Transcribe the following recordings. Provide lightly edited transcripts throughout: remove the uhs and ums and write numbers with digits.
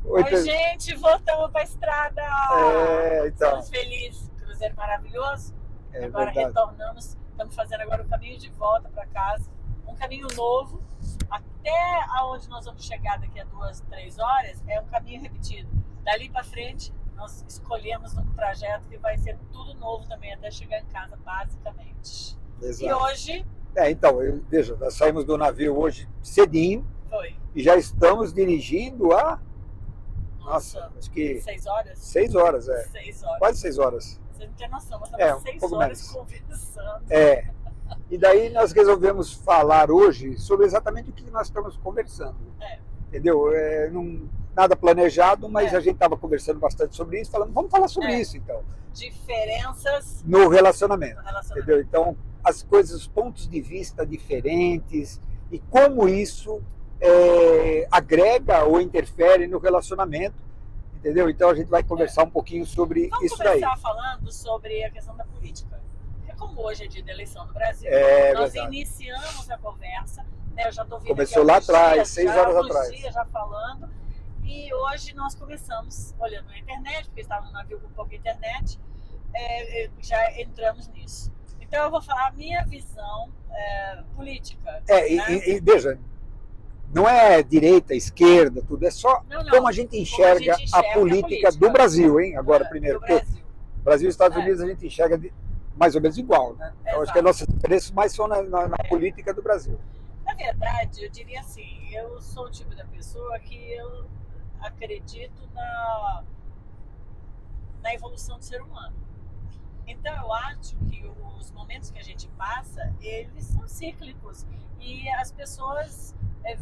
Oi, Oi, gente, voltamos para a estrada. então, Estamos felizes, cruzeiro maravilhoso. é Agora verdade. retornamos, estamos fazendo agora o caminho de volta para casa. Um caminho novo, até aonde nós vamos chegar daqui a 2, 3 horas, é um caminho repetido. Dali para frente, nós escolhemos um trajeto que vai ser tudo novo também, até chegar em casa, basicamente. E Exato. hoje Então, veja, nós saímos do navio hoje cedinho foi, e já estamos dirigindo nossa, nossa, acho que 6 horas? 6 horas, 6 horas. quase 6 horas. Você não tem noção, nós estamos Um seis pouco horas menos. conversando. É, e daí nós resolvemos falar hoje sobre exatamente o que nós estamos conversando. É. Entendeu? Nada planejado, mas É. a gente estava conversando bastante sobre isso, falando, vamos falar sobre É. isso então. Diferenças No relacionamento. no relacionamento. Entendeu? Então, as coisas, os pontos de vista diferentes e como isso agrega ou interfere no relacionamento. Entendeu? Então a gente vai conversar um pouquinho sobre Vamos isso daí. começar falando sobre a questão da política. Porque como hoje é dia da eleição no Brasil, nós Verdade. iniciamos a conversa, né? Eu já estou vindo Começou aqui lá alguns atrás, dias, 6 horas alguns atrás. dias já falando. E hoje nós começamos olhando na internet, porque estava no navio com pouca internet, já entramos nisso. Então eu vou falar a minha visão política. Né? E veja, não é direita, esquerda, tudo, é só Não. como a gente enxerga a política do Brasil, hein? Agora, primeiro, porque Brasil e Estados Unidos a gente enxerga mais ou menos igual, né? Então, acho que as nossas diferenças mais são na política do Brasil. Na verdade, eu diria assim, eu sou o tipo da pessoa que eu acredito na evolução do ser humano. Então eu acho que os momentos que a gente passa, eles são cíclicos e as pessoas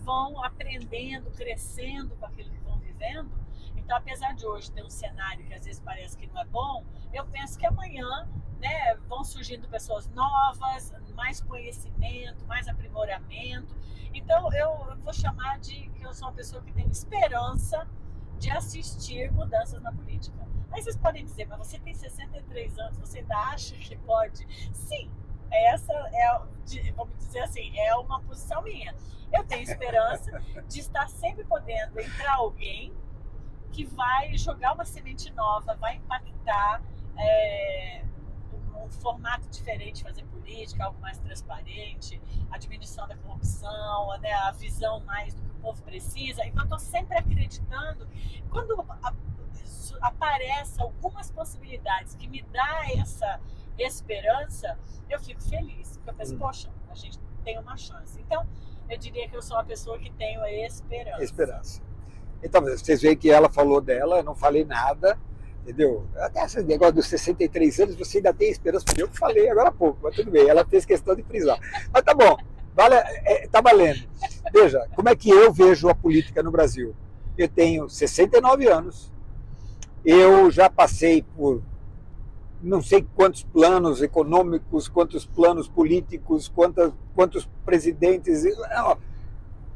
vão aprendendo, crescendo com aquilo que vão vivendo. Então, apesar de hoje ter um cenário que às vezes parece que não é bom, eu penso que amanhã, né, vão surgindo pessoas novas, mais conhecimento, mais aprimoramento. Então eu vou chamar de que eu sou uma pessoa que tem esperança de assistir mudanças na política. Aí vocês podem dizer, mas você tem 63 anos, você ainda acha que pode? Sim, essa vamos dizer assim, é uma posição minha. Eu tenho esperança de estar sempre podendo entrar alguém que vai jogar uma semente nova, vai impactar um formato diferente de fazer política, algo mais transparente, a diminuição da corrupção, né, a visão mais do que o povo precisa. Então, eu estou sempre acreditando. Quando aparecem algumas possibilidades que me dá essa esperança, eu fico feliz. Porque eu penso, poxa, a gente tem uma chance. Então, eu diria que eu sou uma pessoa que tenho a esperança. Então, vocês veem que ela falou dela, eu não falei nada, entendeu? Até esse negócio dos 63 anos, você ainda tem esperança, porque eu falei agora há pouco, mas tudo bem, ela fez questão de frisar. Mas tá bom, tá valendo. Veja, como é que eu vejo a política no Brasil? Eu tenho 69 anos, eu já passei por não sei quantos planos econômicos, quantos planos políticos, quantos presidentes,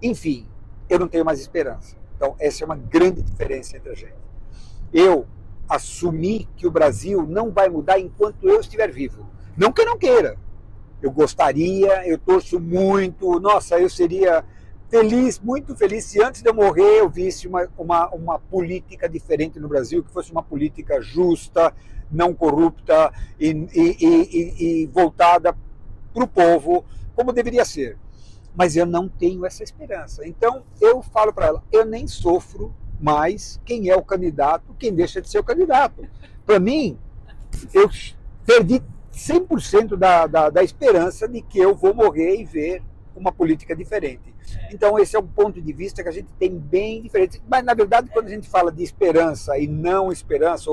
enfim, eu não tenho mais esperança. Então, essa é uma grande diferença entre a gente. Eu assumi que o Brasil não vai mudar enquanto eu estiver vivo. Não que eu não queira. Eu gostaria, eu torço muito, nossa, eu seria feliz, muito feliz, se antes de eu morrer eu visse uma política diferente no Brasil, que fosse uma política justa, não corrupta e voltada para o povo, como deveria ser. Mas eu não tenho essa esperança. Então eu falo para ela, eu nem sofro mais quem é o candidato, quem deixa de ser o candidato. Para mim, eu perdi 100% da esperança de que eu vou morrer e ver uma política diferente. Então esse é um ponto de vista que a gente tem bem diferente. Mas na verdade, quando a gente fala de esperança e não esperança,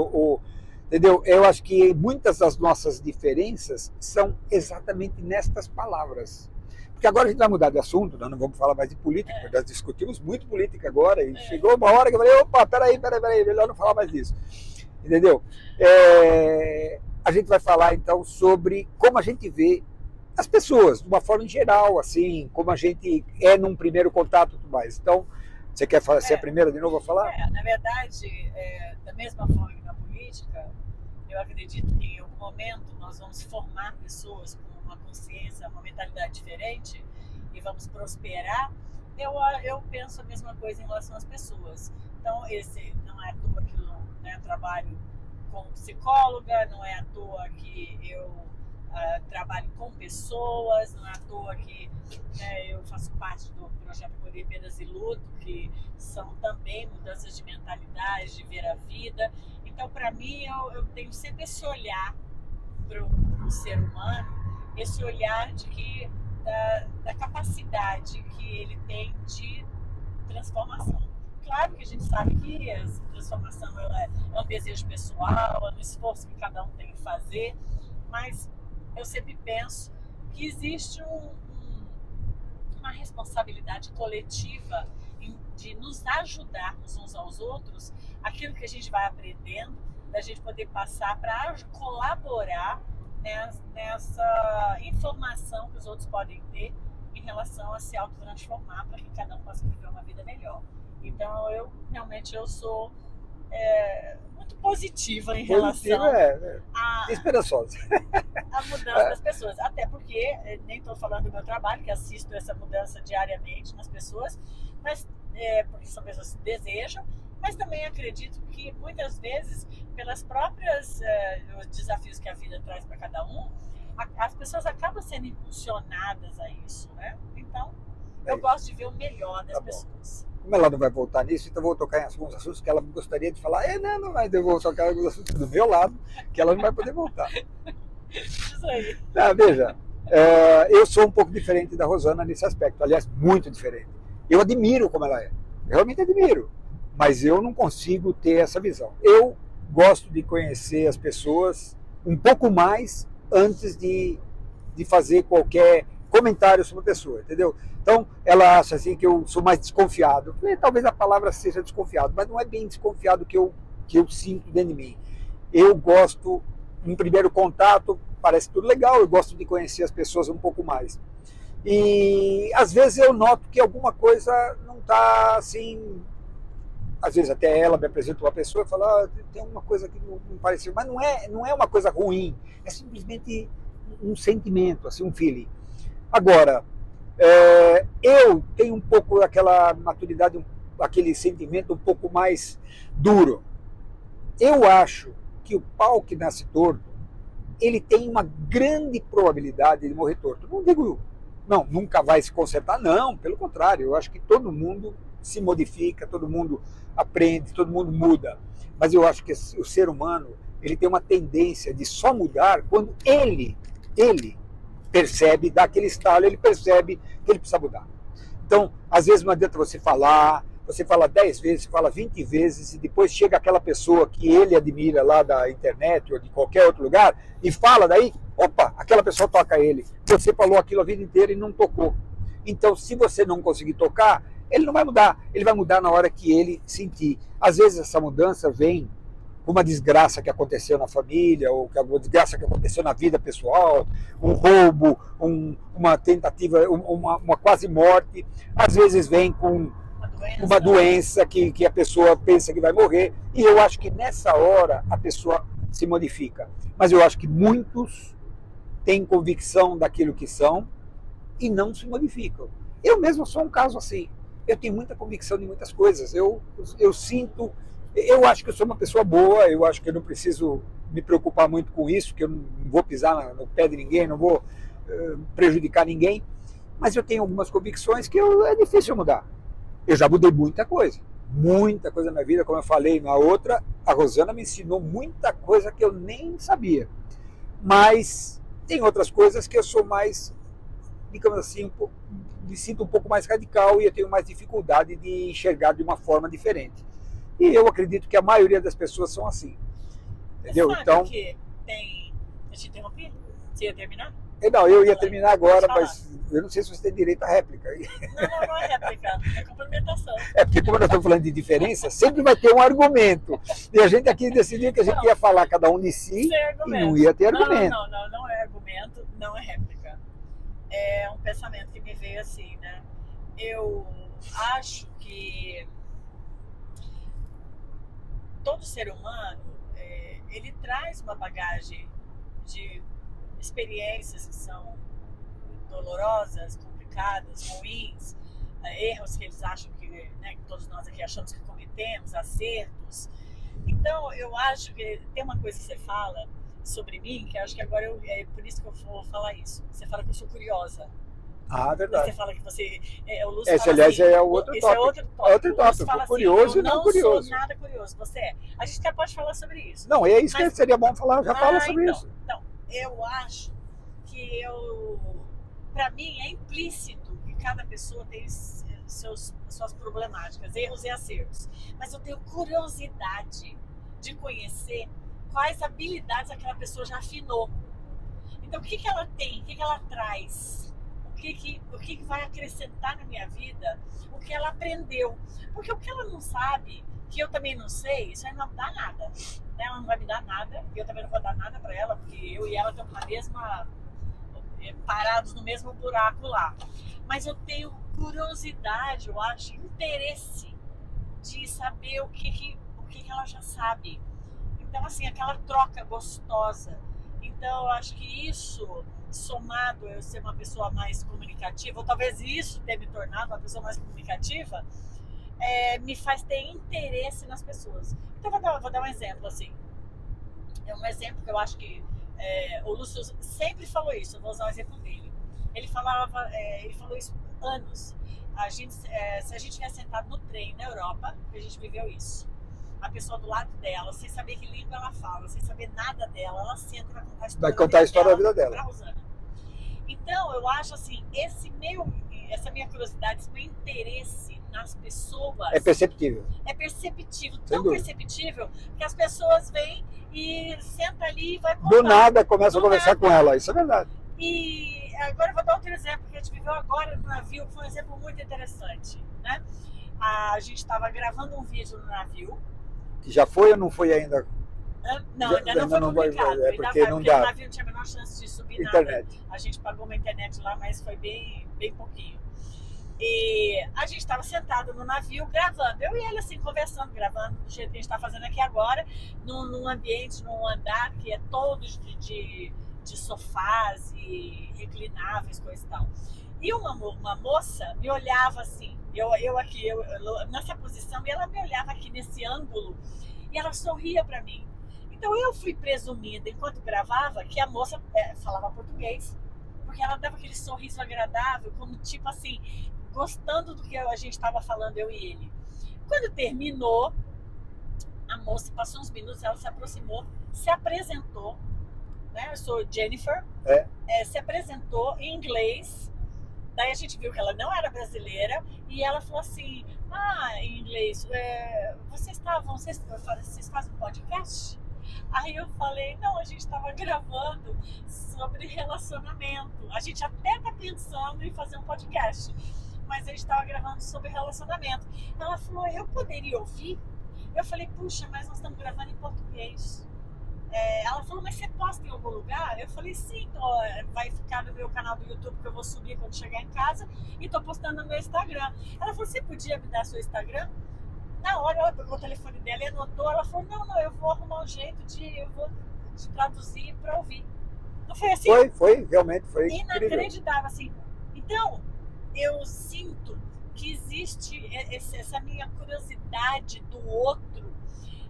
entendeu? Eu acho que muitas das nossas diferenças são exatamente nestas palavras. Porque agora a gente vai mudar de assunto, nós não vamos falar mais de política, porque nós discutimos muito política agora, e chegou uma hora que eu falei, opa, peraí, melhor não falar mais disso. Entendeu? A gente vai falar então sobre como a gente vê as pessoas, de uma forma em geral, assim, como a gente é num primeiro contato e tudo mais. Então, você quer ser a primeira de novo a falar? Na verdade, da mesma forma que na política, eu acredito que em algum momento nós vamos formar pessoas com uma consciência, uma mentalidade diferente e vamos prosperar. Eu penso a mesma coisa em relação às pessoas. Então, esse não é à toa que eu, né, trabalho como psicóloga, não é à toa que eu trabalho com pessoas, não é à toa que, né, eu faço parte do projeto Colher Perdas e Luto, que são também mudanças de mentalidade, de ver a vida. Então, para mim, eu tenho sempre esse olhar para o ser humano, esse olhar de que da capacidade que ele tem de transformação. Claro que a gente sabe que essa transformação é um desejo pessoal, é um esforço que cada um tem que fazer, mas eu sempre penso que existe uma responsabilidade coletiva de nos ajudarmos uns aos outros, aquilo que a gente vai aprendendo, da gente poder passar para colaborar nessa informação que os outros podem ter em relação a se autotransformar para que cada um possa viver uma vida melhor. Então, eu sou muito positiva em relação esperançosa. A mudança das pessoas. Até porque, nem estou falando do meu trabalho, que assisto essa mudança diariamente nas pessoas, mas porque são pessoas que desejam, mas também acredito que muitas vezes, pelas próprias os desafios que a vida traz para cada um, as pessoas acabam sendo impulsionadas a isso, né? Então, eu gosto de ver o melhor das pessoas. Como ela não vai voltar nisso, então eu vou tocar em alguns assuntos que ela gostaria de falar. Não, mas eu vou tocar em alguns assuntos do meu lado, que ela não vai poder voltar. Isso aí. Veja, eu sou um pouco diferente da Rosana nesse aspecto, aliás, muito diferente. Eu admiro como ela é, eu realmente admiro, mas eu não consigo ter essa visão. Eu gosto de conhecer as pessoas um pouco mais antes de fazer qualquer comentário sobre a pessoa, entendeu? Então, ela acha assim que eu sou mais desconfiado. Talvez a palavra seja desconfiado, mas não é bem desconfiado que eu sinto dentro de mim. Eu gosto, em primeiro contato, parece tudo legal, eu gosto de conhecer as pessoas um pouco mais. E, às vezes, eu noto que alguma coisa não está assim... Às vezes até ela me apresenta uma pessoa e fala, tem uma coisa que não pareceu, mas não é uma coisa ruim, é simplesmente um sentimento, assim, um feeling. Agora, eu tenho um pouco aquela maturidade, aquele sentimento um pouco mais duro. Eu acho que o pau que nasce torto, ele tem uma grande probabilidade de morrer torto. Não digo, não, nunca vai se consertar, não, pelo contrário, eu acho que todo mundo se modifica, todo mundo aprende, todo mundo muda. Mas eu acho que o ser humano, ele tem uma tendência de só mudar quando ele percebe, dá aquele estalo, ele percebe que ele precisa mudar. Então, às vezes não adianta você fala 10 vezes, você fala 20 vezes, e depois chega aquela pessoa que ele admira lá da internet ou de qualquer outro lugar, e fala daí, opa, aquela pessoa toca ele. Você falou aquilo a vida inteira e não tocou. Então, se você não conseguir tocar, ele não vai mudar, ele vai mudar na hora que ele sentir. Às vezes essa mudança vem uma desgraça que aconteceu na família, ou uma desgraça que aconteceu na vida pessoal, um roubo, uma tentativa, uma quase morte. Às vezes vem com uma doença que a pessoa pensa que vai morrer, e eu acho que nessa hora a pessoa se modifica. Mas eu acho que muitos têm convicção daquilo que são e não se modificam. Eu mesmo sou um caso assim. Eu tenho muita convicção de muitas coisas. Eu sinto... Eu acho que eu sou uma pessoa boa, eu acho que eu não preciso me preocupar muito com isso, que eu não vou pisar no pé de ninguém, não vou prejudicar ninguém, mas eu tenho algumas convicções que é difícil mudar. Eu já mudei muita coisa na minha vida, como eu falei na outra, a Rosana me ensinou muita coisa que eu nem sabia, mas tem outras coisas que eu sou mais, digamos assim, me sinto um pouco mais radical e eu tenho mais dificuldade de enxergar de uma forma diferente. E eu acredito que a maioria das pessoas são assim. Entendeu? Sabe então, que tem... Eu te interrompi? Você ia terminar? Não, eu ia terminar agora, mas eu não sei se você tem direito à réplica. Não é réplica, é complementação. Porque como nós estamos falando de diferença, sempre vai ter um argumento. E a gente aqui decidiu que a gente ia falar cada um de si e não ia ter argumento. Não é argumento, não é réplica. É um pensamento que me veio assim, né? Eu acho que todo ser humano, ele traz uma bagagem de experiências que são dolorosas, complicadas, ruins, erros que eles acham que, né, que todos nós aqui achamos que cometemos, acertos. Então, eu acho que tem uma coisa que você fala sobre mim, que eu acho que agora é por isso que eu vou falar isso. Você fala que eu sou curiosa. Verdade. Você fala que você... o Lúcio Esse, fala aliás, assim, é o outro esse é tópico. outro tópico. Outro tópico. Fala Curioso assim, e não eu não curioso. sou nada curioso. Você é. A gente até pode falar sobre isso. Não, é isso Mas... que seria bom falar. Já fala sobre então, isso. Então, eu acho que para mim é implícito que cada pessoa tem suas problemáticas, erros e acertos. Mas eu tenho curiosidade de conhecer quais habilidades aquela pessoa já afinou. Então, o que ela tem, o que ela traz, o que vai acrescentar na minha vida, o que ela aprendeu. Porque o que ela não sabe, que eu também não sei, isso aí não dá nada. Ela não vai me dar nada, e eu também não vou dar nada para ela, porque eu e ela estamos na mesma, parados no mesmo buraco lá. Mas eu tenho curiosidade, eu acho, interesse de saber o que ela já sabe. Então, assim, aquela troca gostosa. Então, eu acho que isso, somado a eu ser uma pessoa mais comunicativa, ou talvez isso tenha me tornado uma pessoa mais comunicativa, me faz ter interesse nas pessoas. Então, vou dar um exemplo, assim. É um exemplo que eu acho que o Lúcio sempre falou isso, eu vou usar o exemplo dele. Ele falou isso por anos. Se a gente tivesse sentado no trem na Europa, a gente viveu isso. A pessoa do lado dela, sem saber que língua ela fala, sem saber nada dela, ela senta e vai contar a história da vida dela. Pra Rosana. Então, eu acho assim, essa minha curiosidade, esse meu interesse nas pessoas... É perceptível. É perceptível, tão perceptível, que as pessoas vêm e sentam ali e vai contar. Do nada começa a conversar com ela, isso é verdade. E agora eu vou dar outro exemplo, que a gente viveu agora no navio, que foi um exemplo muito interessante, né? A gente estava gravando um vídeo no navio. Que já foi ou não foi ainda? Não, ainda não foi publicado. Porque não dá. O navio não tinha a menor chance de subir internet. Nada. A gente pagou uma internet lá, mas foi bem pouquinho. E a gente estava sentado no navio gravando. Eu e ele assim, conversando, gravando do jeito que a gente está fazendo aqui agora, num ambiente, num andar que é todo de sofás e reclináveis, coisa e tal. E uma moça me olhava assim, eu aqui, nessa posição, e ela me olhava aqui nesse ângulo e ela sorria para mim. Então eu fui presumindo, enquanto gravava, que a moça falava português, porque ela dava aquele sorriso agradável, como tipo assim, gostando do que a gente estava falando, eu e ele. Quando terminou, a moça passou uns minutos, ela se aproximou, se apresentou, né? Eu sou Jennifer, se apresentou em inglês. Daí a gente viu que ela não era brasileira e ela falou assim, em inglês, vocês fazem um podcast? Aí eu falei, não, a gente estava gravando sobre relacionamento. A gente até está pensando em fazer um podcast, mas a gente estava gravando sobre relacionamento. Ela falou, eu poderia ouvir? Eu falei, puxa, mas nós estamos gravando em português. Ela falou, mas você posta em algum lugar? Eu falei, sim, então, vai ficar no meu canal do YouTube que eu vou subir quando chegar em casa e tô postando no meu Instagram. Ela falou, você podia me dar seu Instagram? Na hora ela pegou o telefone dela e anotou, ela falou, não, eu vou arrumar um jeito de traduzir para ouvir. Não foi assim? Foi, realmente foi inacreditável, assim. Então, eu sinto que existe essa minha curiosidade do outro,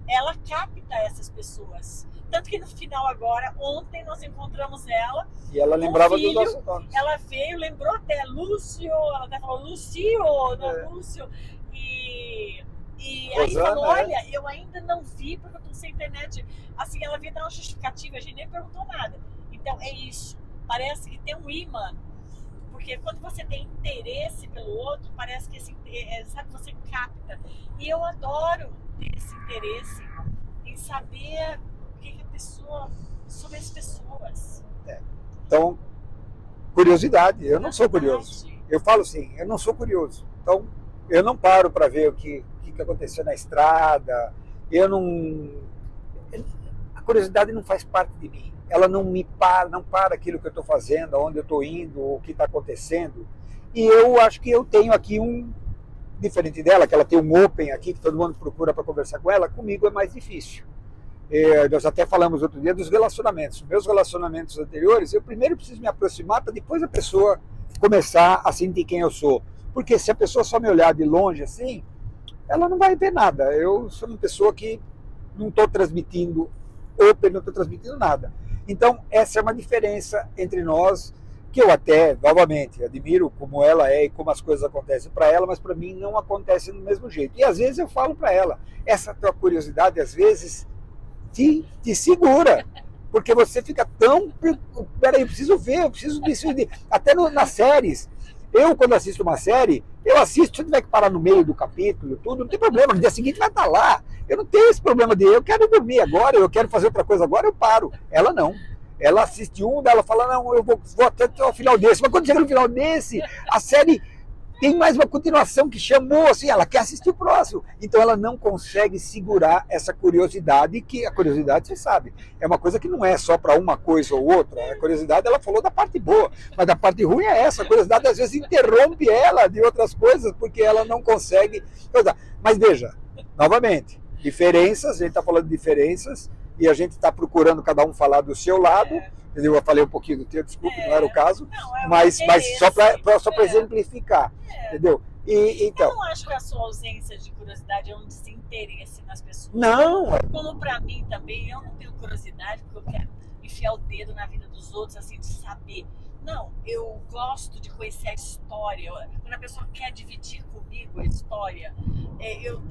ela capta essas pessoas. Tanto que no final agora, ontem nós encontramos ela. E ela lembrava dos nossos nomes. Ela veio, lembrou até Lúcio, ela até falou Lucio, não Lúcio. E aí falou, olha, eu ainda não vi porque eu tô sem internet. Assim, ela veio dar uma justificativa, a gente nem perguntou nada. Então é isso, parece que tem um imã. Porque quando você tem interesse pelo outro, parece que sabe, você capta. E eu adoro ter esse interesse em saber o que a pessoa, sobre as pessoas. Então, curiosidade, eu não sou curioso. Eu falo assim, eu não sou curioso. Então, eu não paro para ver o que aconteceu na estrada. A curiosidade não faz parte de mim. Ela não para aquilo que eu estou fazendo, aonde eu estou indo, o que está acontecendo. E eu acho que eu tenho aqui diferente dela, que ela tem um open aqui, que todo mundo procura para conversar com ela, comigo é mais difícil. Nós até falamos outro dia dos relacionamentos. Meus relacionamentos anteriores, eu primeiro preciso me aproximar para depois a pessoa começar a sentir quem eu sou. Porque se a pessoa só me olhar de longe assim, ela não vai ver nada. Eu sou uma pessoa que não estou transmitindo open, não estou transmitindo nada. Então, essa é uma diferença entre nós, que eu até, novamente, admiro como ela é e como as coisas acontecem para ela, mas para mim não acontece do mesmo jeito. E às vezes eu falo para ela, essa tua curiosidade às vezes te segura, porque você fica tão... Peraí, eu preciso ver, eu preciso disso. Até nas séries. Eu, quando assisto uma série, eu assisto, se eu tiver que parar no meio do capítulo, tudo, não tem problema, no dia seguinte vai estar lá. Eu não tenho esse problema de eu quero dormir agora, eu quero fazer outra coisa agora, eu paro. Ela não. Ela assiste um, ela fala, não, eu vou até o final desse. Mas quando chega no final desse, a série tem mais uma continuação que chamou, assim, ela quer assistir o próximo. Então ela não consegue segurar essa curiosidade, que a curiosidade, você sabe, é uma coisa que não é só para uma coisa ou outra. A curiosidade, ela falou da parte boa, mas da parte ruim é essa. A curiosidade às vezes interrompe ela de outras coisas, porque ela não consegue... Mas veja, novamente, diferenças, a gente está falando de diferenças, e a gente está procurando cada um falar do seu lado. Entendeu? Eu falei um pouquinho do teu, desculpe, não era o caso, não, mas só para exemplificar, entendeu? Então, eu não acho que a sua ausência de curiosidade é um desinteresse nas pessoas. Não. Como para mim também, eu não tenho curiosidade porque eu quero enfiar o dedo na vida dos outros, assim, de saber. Não, eu gosto de conhecer a história. Quando a pessoa quer dividir comigo a história, eu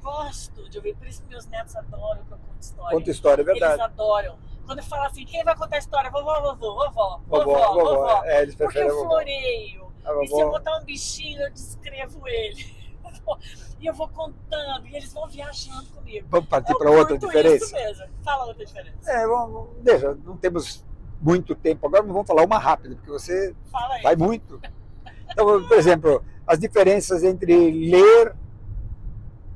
gosto de ouvir. Por isso que meus netos adoram que eu conto história. Conta história, é verdade. Eles adoram. Quando fala assim, quem vai contar a história? Vovó. Vovó. Eles Porque preferem eu floreio. A E se eu vovó. botar um bichinho, eu descrevo ele. E eu vou contando, e eles vão viajando comigo. Vamos partir para outra diferença? Isso mesmo. Fala outra diferença. Deixa, não temos muito tempo agora, mas vamos falar uma rápida, porque você Fala aí. vai muito. Então, por exemplo, as diferenças entre ler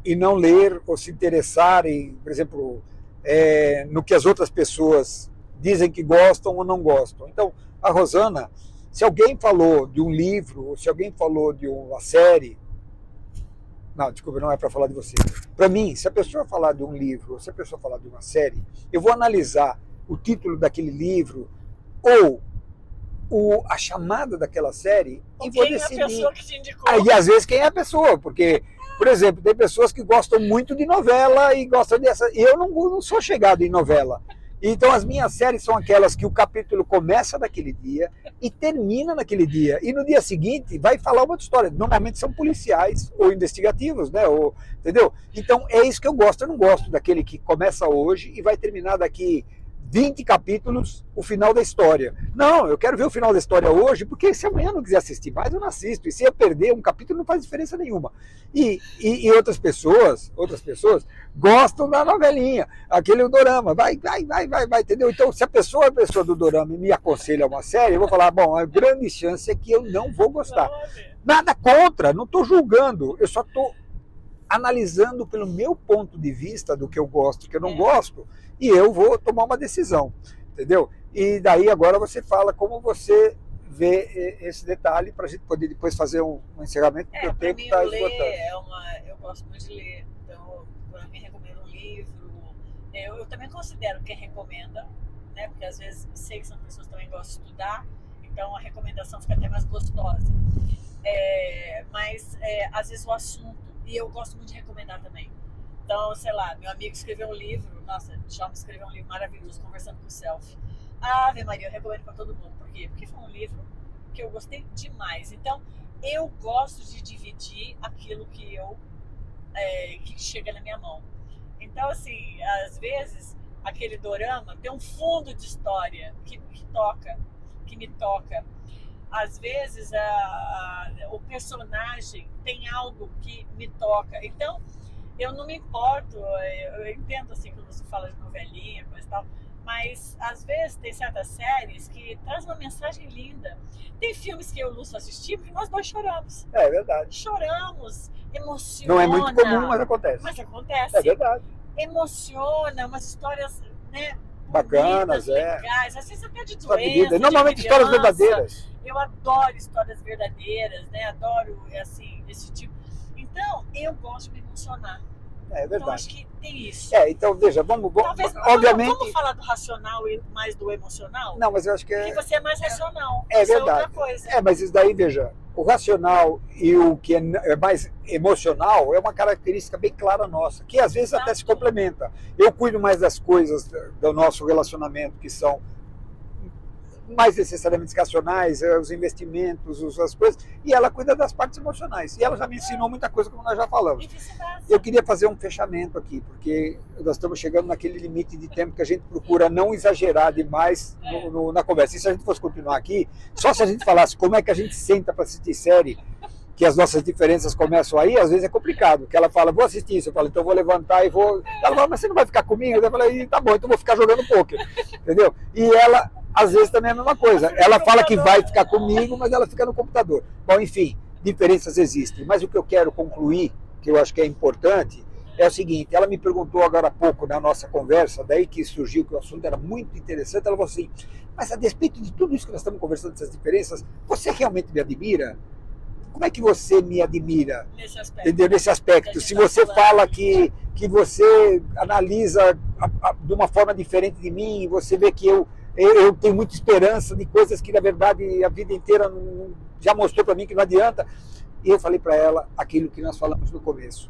e não ler, ou se interessar em, por exemplo, no que as outras pessoas dizem que gostam ou não gostam. Então, a Rosana, se alguém falou de um livro, ou se alguém falou de uma série, não, desculpa, não é para falar de você. Para mim, se a pessoa falar de um livro, ou se a pessoa falar de uma série, eu vou analisar o título daquele livro, ou a chamada daquela série, e vou decidir. Quem é a pessoa que te indicou? E às vezes quem é a pessoa, porque, por exemplo, tem pessoas que gostam muito de novela e gostam dessa. E eu não sou chegado em novela. Então as minhas séries são aquelas que o capítulo começa naquele dia e termina naquele dia. E no dia seguinte vai falar uma outra história. Normalmente são policiais ou investigativos, né? Entendeu? Então é isso que eu gosto. Eu não gosto daquele que começa hoje e vai terminar daqui 20 capítulos, o final da história. Não, eu quero ver o final da história hoje, porque se amanhã eu não quiser assistir mais, eu não assisto. E se eu perder um capítulo, não faz diferença nenhuma. E outras pessoas gostam da novelinha, aquele dorama. Vai, entendeu? Então, se a pessoa do dorama me aconselha uma série, eu vou falar, bom, a grande chance é que eu não vou gostar. Nada contra, não estou julgando, eu só estou analisando pelo meu ponto de vista do que eu gosto e que eu não gosto, e eu vou tomar uma decisão, entendeu? E daí agora você fala como você vê esse detalhe para a gente poder depois fazer um encerramento, porque o tempo está esgotando. Eu gosto muito de ler, então quando alguém recomenda um livro, eu também considero quem recomenda, né? Porque às vezes sei que são pessoas que também gostam de estudar, então a recomendação fica até mais gostosa. Mas às vezes o assunto, e eu gosto muito de recomendar também. Então, sei lá, meu amigo escreveu um livro, nossa, já me escreveu um livro maravilhoso, Conversando com o Self. Ave Maria, eu recomendo para todo mundo. Por quê? Porque foi um livro que eu gostei demais. Então, eu gosto de dividir aquilo que que chega na minha mão. Então, assim, às vezes, aquele dorama tem um fundo de história que me toca. Às vezes, o personagem tem algo que me toca. Então, eu não me importo, eu entendo assim quando você fala de novelinha, coisa e tal, mas às vezes tem certas séries que trazem uma mensagem linda. Tem filmes que eu e o Lúcio assistimos e nós dois choramos. É verdade. Choramos, emociona. Não é muito comum, mas acontece. Mas acontece. É verdade. Emociona, umas histórias, né, bacanas, bonitas, legais, às vezes até de doença, normalmente de histórias verdadeiras. Eu adoro histórias verdadeiras, né? Adoro assim, esse tipo. Então, eu gosto de me emocionar. É Então, verdade. acho que tem isso. Então, veja, vamos Talvez, obviamente... vamos falar do racional e mais do emocional? Não, mas eu acho que Porque você é mais racional. É isso verdade. é outra coisa. Mas isso daí, veja, o racional e o que é mais emocional é uma característica bem clara nossa, que às vezes até se complementa. Eu cuido mais das coisas do nosso relacionamento, que são mais necessariamente racionais, os investimentos, as coisas, e ela cuida das partes emocionais. E ela já me ensinou muita coisa, como nós já falamos. Eu queria fazer um fechamento aqui, porque nós estamos chegando naquele limite de tempo que a gente procura não exagerar demais na conversa. E se a gente fosse continuar aqui, só se a gente falasse como é que a gente senta para assistir série, que as nossas diferenças começam aí, às vezes é complicado, que ela fala, vou assistir isso, eu falo, então vou levantar e vou... Ela fala, mas você não vai ficar comigo? Eu falei, tá bom, então vou ficar jogando poker, entendeu? E ela, às vezes, também é a mesma coisa. Ela fala que vai ficar comigo, mas ela fica no computador. Bom, enfim, diferenças existem. Mas o que eu quero concluir, que eu acho que é importante, é o seguinte, ela me perguntou agora há pouco na nossa conversa, daí que surgiu que o assunto era muito interessante, ela falou assim, mas a despeito de tudo isso que nós estamos conversando, dessas diferenças, você realmente me admira? Como é que você me admira nesse aspecto? Se você fala que você analisa de uma forma diferente de mim, você vê que eu tenho muita esperança de coisas que, na verdade, a vida inteira já mostrou para mim que não adianta. E eu falei para ela aquilo que nós falamos no começo.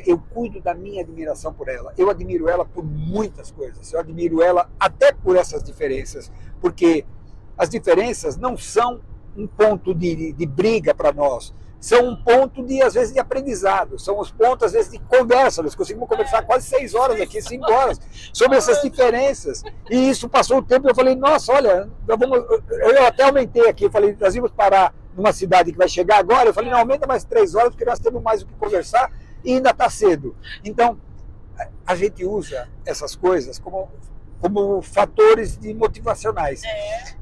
Eu cuido da minha admiração por ela. Eu admiro ela por muitas coisas. Eu admiro ela até por essas diferenças. Porque as diferenças não são um ponto de briga para nós, são um ponto às vezes de aprendizado, são os pontos às vezes de conversa. Nós conseguimos conversar quase 6 horas aqui, 5 horas, sobre essas diferenças, e isso passou o tempo, eu falei, nossa, olha, eu até aumentei aqui, eu falei, nós íamos parar numa cidade que vai chegar agora, eu falei, não, aumenta mais 3 horas, porque nós temos mais o que conversar, e ainda está cedo. Então, a gente usa essas coisas como fatores motivacionais.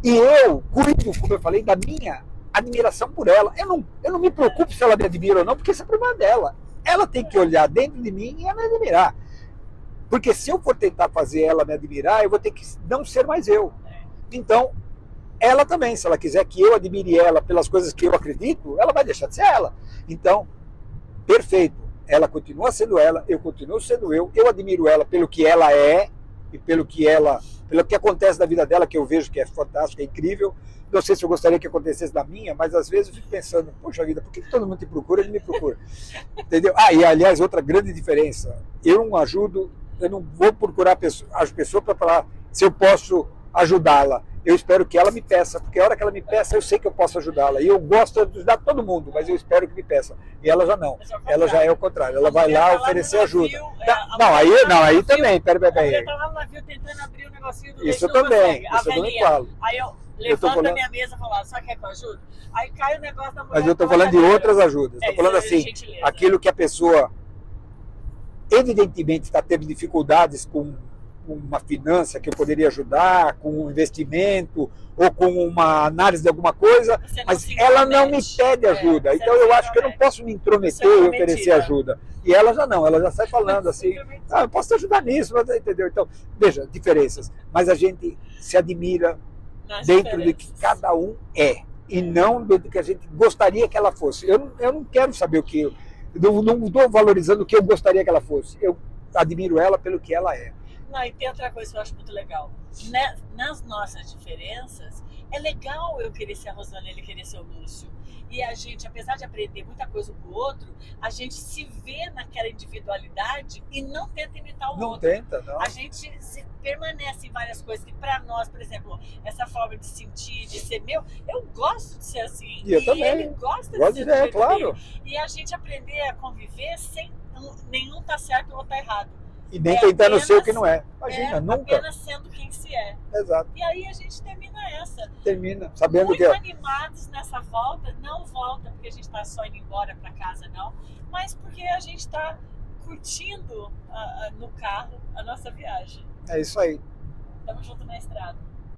E eu cuido, como eu falei, da minha admiração por ela. Eu não me preocupo se ela me admira ou não, porque esse é o problema dela. Ela tem que olhar dentro de mim e ela me admirar. Porque se eu for tentar fazer ela me admirar, eu vou ter que não ser mais eu. Então, ela também, se ela quiser que eu admire ela pelas coisas que eu acredito, ela vai deixar de ser ela. Então, perfeito. Ela continua sendo ela, eu continuo sendo eu admiro ela pelo que ela é, e pelo que acontece na vida dela, que eu vejo que é fantástico, é incrível. Não sei se eu gostaria que acontecesse na minha, mas às vezes eu fico pensando, poxa vida, por que todo mundo te procura, ele me procura? Entendeu? E aliás, outra grande diferença, eu não vou procurar as pessoas para falar se eu posso ajudá-la. Eu espero que ela me peça, porque a hora que ela me peça, eu sei que eu posso ajudá-la. E eu gosto de ajudar todo mundo, mas eu espero que me peça. E ela já não. Ela já é o contrário. Ela vai lá oferecer ajuda. Aí também. Peraí. Eu estava no navio tentando abrir o negocinho do Isso também. Isso eu também falo. Aí eu levanto a minha mesa e falo, sabe que é que eu ajudo? Aí cai o negócio da mulher. Mas eu estou falando de outras ajudas. Estou falando assim, aquilo que a pessoa evidentemente está tendo dificuldades com uma finança que eu poderia ajudar, com um investimento ou com uma análise de alguma coisa, mas ela não me pede ajuda. Então eu acho que eu não posso me intrometer e oferecer ajuda. E ela já não, ela já sai falando assim, eu posso te ajudar nisso, mas, entendeu? Então, veja, diferenças. Mas a gente se admira dentro do que cada um é, e não do que a gente gostaria que ela fosse. Eu não quero saber o que... não estou valorizando o que eu gostaria que ela fosse. Eu admiro ela pelo que ela é. Não, e tem outra coisa que eu acho muito legal. Nas nossas diferenças, é legal eu querer ser a Rosana e ele querer ser o Lúcio. E a gente, apesar de aprender muita coisa com o outro, a gente se vê naquela individualidade e não tenta imitar o outro. Não tenta, não. A gente permanece em várias coisas que para nós, por exemplo, essa forma de sentir, de ser meu, eu gosto de ser assim. E eu também. Ele gosta de ser assim. Claro. E a gente aprender a conviver sem nenhum tá certo ou tá errado. E nem tentando ser o que não é. Imagina, nunca. Apenas sendo quem se é. Exato. E aí a gente termina essa. Termina, sabendo muito que... Muito animados nessa volta. Não volta porque a gente está só indo embora para casa, não. Mas porque a gente está curtindo no carro a nossa viagem. É isso aí. Estamos juntos na estrada.